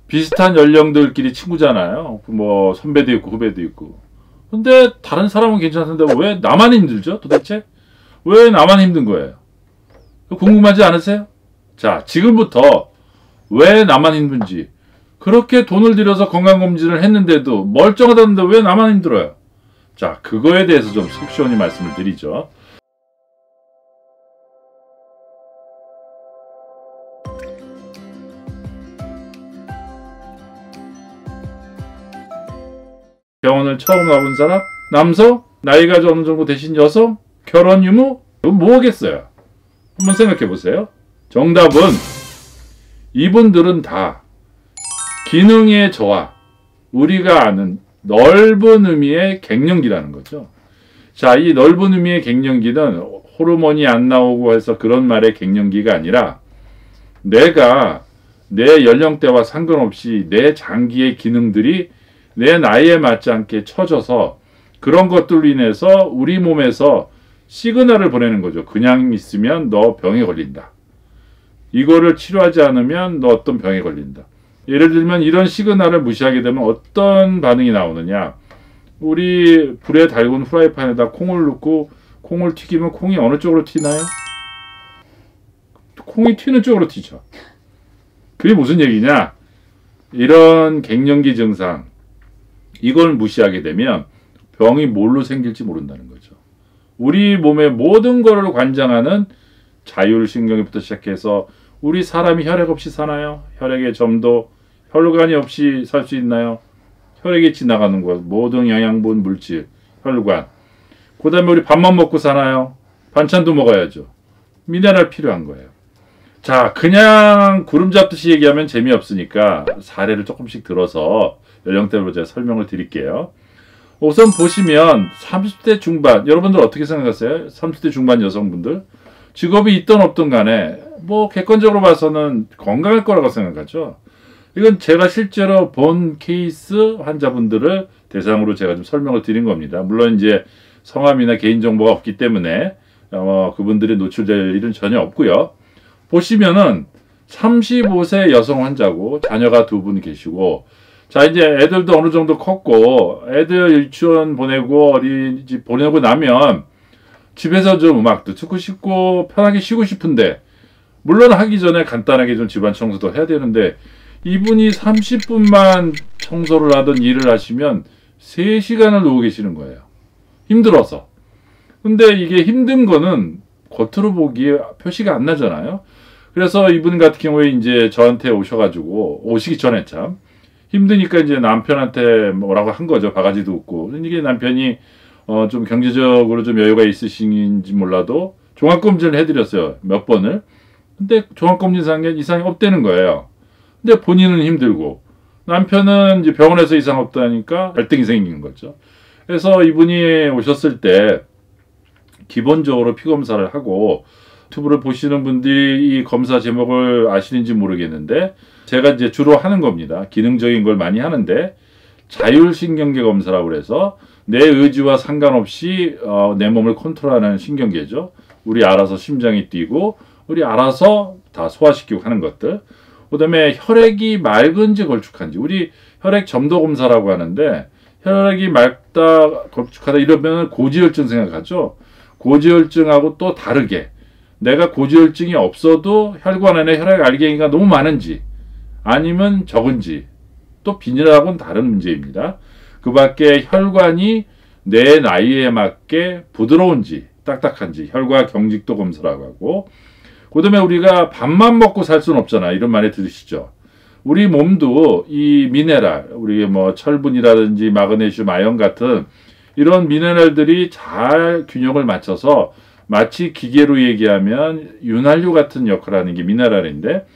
비슷한 연령들끼리 친구잖아요. 뭐 선배도 있고 후배도 있고. 근데 다른 사람은 괜찮은데 왜 나만 힘들죠? 도대체? 왜 나만 힘든 거예요? 궁금하지 않으세요? 자, 지금부터 왜 나만 힘든지, 그렇게 돈을 들여서 건강검진을 했는데도 멀쩡하다는데 왜 나만 힘들어요? 자, 그거에 대해서 좀 속 시원히 말씀을 드리죠. 병원을 처음 가본 사람? 남성? 나이가 어느 정도 되신 여성? 결혼 유무? 이건 뭐겠어요? 한번 생각해 보세요. 정답은 이분들은 다 기능의 저하, 우리가 아는 넓은 의미의 갱년기라는 거죠. 자, 이 넓은 의미의 갱년기는 호르몬이 안 나오고 해서 그런 말의 갱년기가 아니라 내가 내 연령대와 상관없이 내 장기의 기능들이 내 나이에 맞지 않게 처져서 그런 것들로 인해서 우리 몸에서 시그널을 보내는 거죠. 그냥 있으면 너 병에 걸린다. 이거를 치료하지 않으면 너 어떤 병에 걸린다. 예를 들면 이런 시그널을 무시하게 되면 어떤 반응이 나오느냐. 우리 불에 달군 후라이팬에다 콩을 넣고 콩을 튀기면 콩이 어느 쪽으로 튀나요? 콩이 튀는 쪽으로 튀죠. 그게 무슨 얘기냐. 이런 갱년기 증상, 이걸 무시하게 되면 병이 뭘로 생길지 모른다는 거죠. 우리 몸의 모든 것을 관장하는 자율신경부터 시작해서 우리 사람이 혈액 없이 사나요? 혈액의 점도, 혈관이 없이 살 수 있나요? 혈액이 지나가는 것, 모든 영양분, 물질, 혈관. 그 다음에 우리 밥만 먹고 사나요? 반찬도 먹어야죠. 미네랄 필요한 거예요. 자, 그냥 구름 잡듯이 얘기하면 재미없으니까 사례를 조금씩 들어서 연령대로 제가 설명을 드릴게요. 우선 보시면 30대 중반, 여러분들 어떻게 생각하세요? 30대 중반 여성분들. 직업이 있든 없든 간에 뭐 객관적으로 봐서는 건강할 거라고 생각하죠. 이건 제가 실제로 본 케이스 환자분들을 대상으로 제가 좀 설명을 드린 겁니다. 물론 이제 성함이나 개인정보가 없기 때문에 그분들이 노출될 일은 전혀 없고요. 보시면은 35세 여성 환자고 자녀가 2분 계시고, 자, 이제 애들도 어느 정도 컸고, 애들 유치원 보내고 어린이집 보내고 나면 집에서 좀 음악도 듣고 싶고 편하게 쉬고 싶은데, 물론 하기 전에 간단하게 좀 집안 청소도 해야 되는데, 이분이 30분만 청소를 하던 일을 하시면 3시간을 누워 계시는 거예요. 힘들어서. 근데 이게 힘든 거는 겉으로 보기에 표시가 안 나잖아요. 그래서 이분 같은 경우에 이제 저한테 오셔가지고, 오시기 전에 참 힘드니까 이제 남편한테 뭐라고 한 거죠. 바가지도 웃고. 이게 남편이 좀 경제적으로 좀 여유가 있으신지 몰라도 종합검진을 해드렸어요. 몇 번을. 근데 종합검진상에 이상이 없다는 거예요. 근데 본인은 힘들고 남편은 이제 병원에서 이상 없다니까 갈등이 생긴 거죠. 그래서 이분이 오셨을 때 기본적으로 피검사를 하고, 유튜브를 보시는 분들이 이 검사 제목을 아시는지 모르겠는데 제가 이제 주로 하는 겁니다. 기능적인 걸 많이 하는데 자율신경계 검사라고 그래서 내 의지와 상관없이 내 몸을 컨트롤하는 신경계죠. 우리 알아서 심장이 뛰고 우리 알아서 다 소화시키고 하는 것들. 그 다음에 혈액이 맑은지 걸쭉한지, 우리 혈액 점도 검사라고 하는데 혈액이 맑다 걸쭉하다 이러면 고지혈증 생각하죠. 고지혈증하고 또 다르게 내가 고지혈증이 없어도 혈관 안에 혈액 알갱이가 너무 많은지 아니면 적은지, 또 비닐하고는 다른 문제입니다. 그 밖에 혈관이 내 나이에 맞게 부드러운지 딱딱한지 혈관 경직도 검사라고 하고, 그 다음에 우리가 밥만 먹고 살 수는 없잖아. 이런 말이 들으시죠. 우리 몸도 이 미네랄, 우리 뭐 철분이라든지 마그네슘, 아연 같은 이런 미네랄들이 잘 균형을 맞춰서 마치 기계로 얘기하면 윤활유 같은 역할을 하는 게 미네랄인데,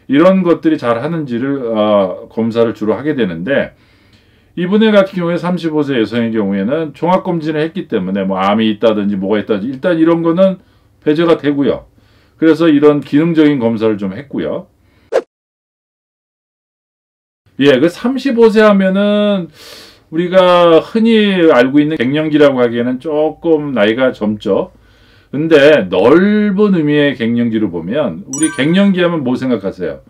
이런 것들이 잘 하는지를 검사를 주로 하게 되는데, 이분의 같은 경우에 35세 여성의 경우에는 종합검진을 했기 때문에 뭐 암이 있다든지 뭐가 있다든지 일단 이런 거는 배제가 되고요. 그래서 이런 기능적인 검사를 좀 했고요. 예, 그 35세 하면은 우리가 흔히 알고 있는 갱년기라고 하기에는 조금 나이가 젊죠. 근데 넓은 의미의 갱년기로 보면, 우리 갱년기 하면 뭐 생각하세요?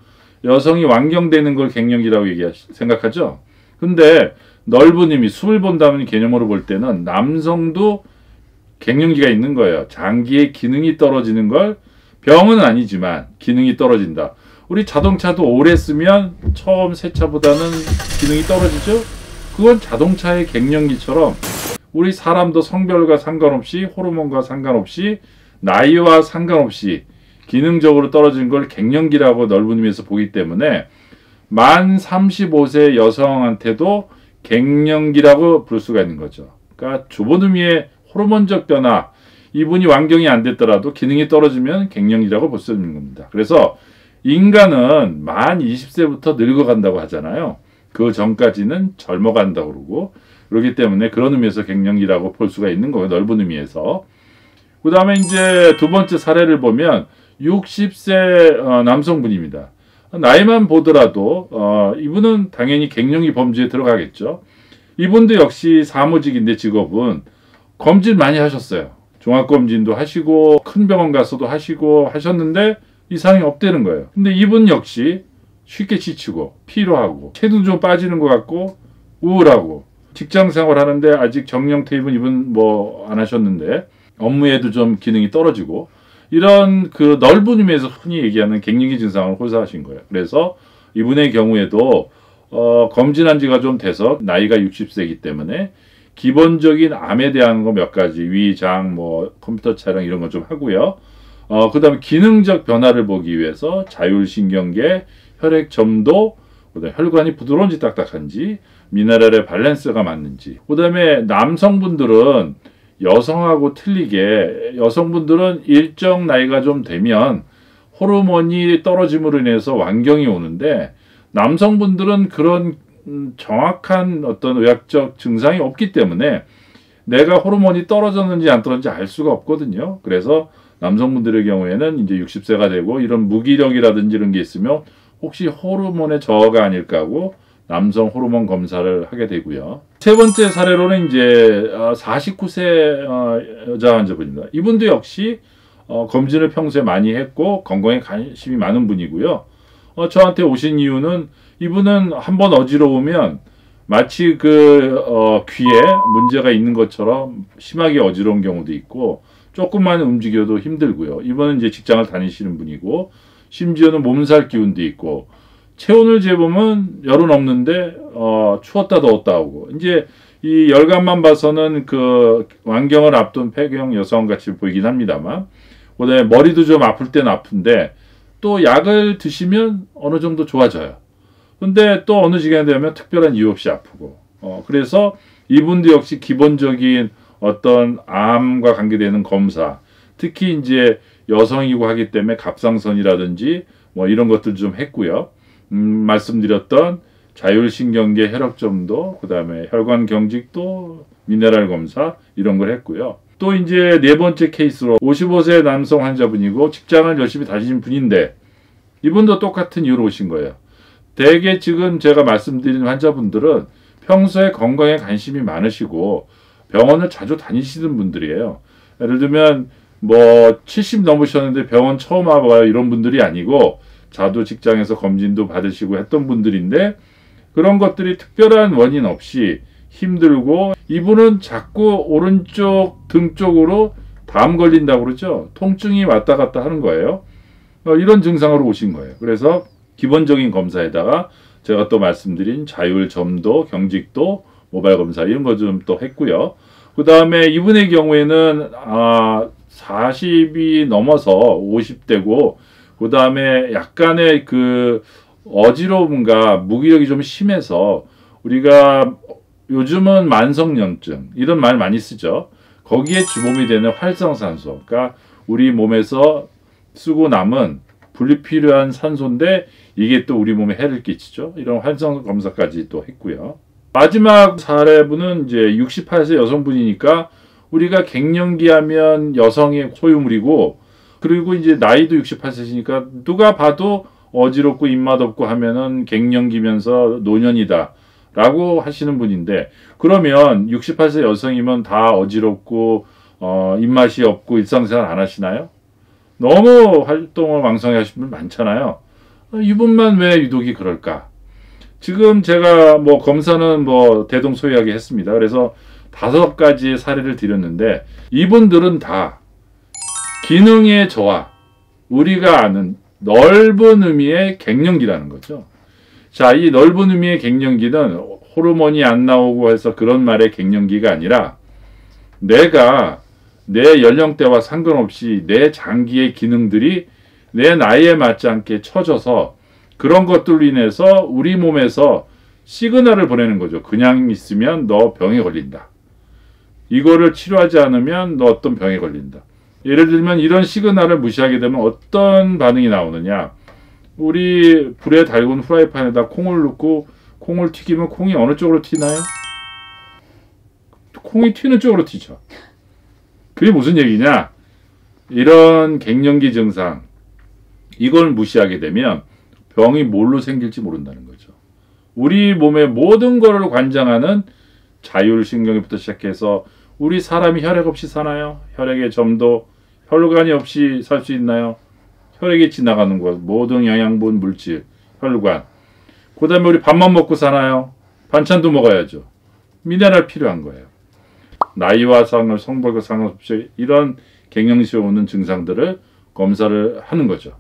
여성이 완경되는 걸 갱년기라고 생각하죠. 근데 넓은 의미, 수를 본다는 개념으로 볼 때는 남성도 갱년기가 있는 거예요. 장기의 기능이 떨어지는 걸, 병은 아니지만 기능이 떨어진다. 우리 자동차도 오래 쓰면 처음 새 차보다는 기능이 떨어지죠. 그건 자동차의 갱년기처럼 우리 사람도 성별과 상관없이, 호르몬과 상관없이, 나이와 상관없이 기능적으로 떨어지는 걸 갱년기라고 넓은 의미에서 보기 때문에 만 35세 여성한테도 갱년기라고 부를 수가 있는 거죠. 그러니까 좁은 의미의 호르몬적 변화, 이분이 완경이 안 됐더라도 기능이 떨어지면 갱년기라고 볼 수 있는 겁니다. 그래서 인간은 만 20세부터 늙어간다고 하잖아요. 그 전까지는 젊어간다고 그러고, 그렇기 때문에 그런 의미에서 갱년기라고 볼 수가 있는 거예요. 넓은 의미에서. 그 다음에 이제 두 번째 사례를 보면 60세 남성분입니다. 나이만 보더라도 이분은 당연히 갱년기 범주에 들어가겠죠. 이분도 역시 사무직인데 직업은 검진 많이 하셨어요. 종합검진도 하시고 큰 병원 가서도 하시고 하셨는데 이상이 없다는 거예요. 근데 이분 역시 쉽게 지치고 피로하고 체도 좀 빠지는 것 같고 우울하고 직장 생활하는데 아직 정년 퇴임은 이분 뭐 안 하셨는데 업무에도 좀 기능이 떨어지고 이런 그 넓은 의미에서 흔히 얘기하는 갱년기 증상을 호소하신 거예요. 그래서 이분의 경우에도 검진한 지가 좀 돼서 나이가 60세이기 때문에 기본적인 암에 대한 거 몇 가지 위, 장, 뭐 컴퓨터 촬영 이런 거 좀 하고요. 그 다음에 기능적 변화를 보기 위해서 자율신경계, 혈액 점도, 그다음에 혈관이 부드러운지 딱딱한지, 미네랄의 밸런스가 맞는지. 그 다음에 남성분들은 여성하고 틀리게 여성분들은 일정 나이가 좀 되면 호르몬이 떨어짐으로 인해서 완경이 오는데 남성분들은 그런 정확한 어떤 의학적 증상이 없기 때문에 내가 호르몬이 떨어졌는지 안 떨어졌는지 알 수가 없거든요. 그래서 남성분들의 경우에는 이제 60세가 되고 이런 무기력이라든지 이런 게 있으면 혹시 호르몬의 저하가 아닐까 하고 남성 호르몬 검사를 하게 되고요. 세 번째 사례로는 이제 49세 여자 환자분입니다. 이분도 역시 검진을 평소에 많이 했고 건강에 관심이 많은 분이고요. 저한테 오신 이유는 이분은 한번 어지러우면 마치 귀에 문제가 있는 것처럼 심하게 어지러운 경우도 있고 조금만 움직여도 힘들고요. 이분은 이제 직장을 다니시는 분이고 심지어는 몸살 기운도 있고 체온을 재보면 열은 없는데 추웠다 더웠다 하고 이제 이 열감만 봐서는 그 완경을 앞둔 폐경 여성 같이 보이긴 합니다만 그다음에 머리도 좀 아플 때는 아픈데 또 약을 드시면 어느 정도 좋아져요. 근데 또 어느 시간이 되면 특별한 이유 없이 아프고 그래서 이분도 역시 기본적인 어떤 암과 관계되는 검사 특히 이제 여성이고 하기 때문에 갑상선이라든지 뭐 이런 것들 좀 했고요. 말씀드렸던 자율신경계 혈액점도, 그 다음에 혈관 경직도, 미네랄 검사 이런 걸 했고요. 또 이제 네 번째 케이스로 55세 남성 환자분이고 직장을 열심히 다니신 분인데 이분도 똑같은 이유로 오신 거예요. 대개 지금 제가 말씀드린 환자분들은 평소에 건강에 관심이 많으시고 병원을 자주 다니시는 분들이에요. 예를 들면 뭐 70 넘으셨는데 병원 처음 와봐요 이런 분들이 아니고 자도 직장에서 검진도 받으시고 했던 분들인데 그런 것들이 특별한 원인 없이 힘들고 이분은 자꾸 오른쪽 등 쪽으로 담 걸린다고 그러죠. 통증이 왔다 갔다 하는 거예요. 이런 증상으로 오신 거예요. 그래서 기본적인 검사에다가 제가 또 말씀드린 자율 점도, 경직도, 모발 검사 이런 거 좀 또 했고요. 그 다음에 이분의 경우에는 40이 넘어서 50대고 그 다음에 약간의 그 어지러움과 무기력이 좀 심해서 우리가 요즘은 만성염증 이런 말 많이 쓰죠. 거기에 주범이 되는 활성산소, 그러니까 우리 몸에서 쓰고 남은 불필요한 산소인데 이게 또 우리 몸에 해를 끼치죠. 이런 활성 검사까지 또 했고요. 마지막 사례분은 이제 68세 여성분이니까 우리가 갱년기 하면 여성의 소유물이고 그리고 이제 나이도 68세시니까 누가 봐도 어지럽고 입맛 없고 하면은 갱년기면서 노년이다 라고 하시는 분인데 그러면 68세 여성이면 다 어지럽고 입맛이 없고 일상생활 안 하시나요? 너무 활동을 왕성히 하시는 분 많잖아요. 이분만 왜 유독이 그럴까? 지금 제가 뭐 검사는 뭐 대동소이하게 했습니다. 그래서 5가지의 사례를 드렸는데 이분들은 다 기능의 저하, 우리가 아는 넓은 의미의 갱년기라는 거죠. 자, 이 넓은 의미의 갱년기는 호르몬이 안 나오고 해서 그런 말의 갱년기가 아니라 내가 내 연령대와 상관없이 내 장기의 기능들이 내 나이에 맞지 않게 처져서 그런 것들로 인해서 우리 몸에서 시그널을 보내는 거죠. 그냥 있으면 너 병에 걸린다. 이거를 치료하지 않으면 너 어떤 병에 걸린다. 예를 들면 이런 시그널을 무시하게 되면 어떤 반응이 나오느냐. 우리 불에 달군 후라이팬에다 콩을 넣고 콩을 튀기면 콩이 어느 쪽으로 튀나요? 콩이 튀는 쪽으로 튀죠. 그게 무슨 얘기냐? 이런 갱년기 증상, 이걸 무시하게 되면 병이 뭘로 생길지 모른다는 거죠. 우리 몸의 모든 거를 관장하는 자율신경부터 시작해서 우리 사람이 혈액 없이 사나요? 혈액의 점도, 혈관이 없이 살 수 있나요? 혈액이 지나가는 것, 모든 영양분, 물질, 혈관. 그 다음에 우리 밥만 먹고 사나요? 반찬도 먹어야죠. 미네랄 필요한 거예요. 나이와 성별과 상관없이 이런 갱년기에 오는 증상들을 검사를 하는 거죠.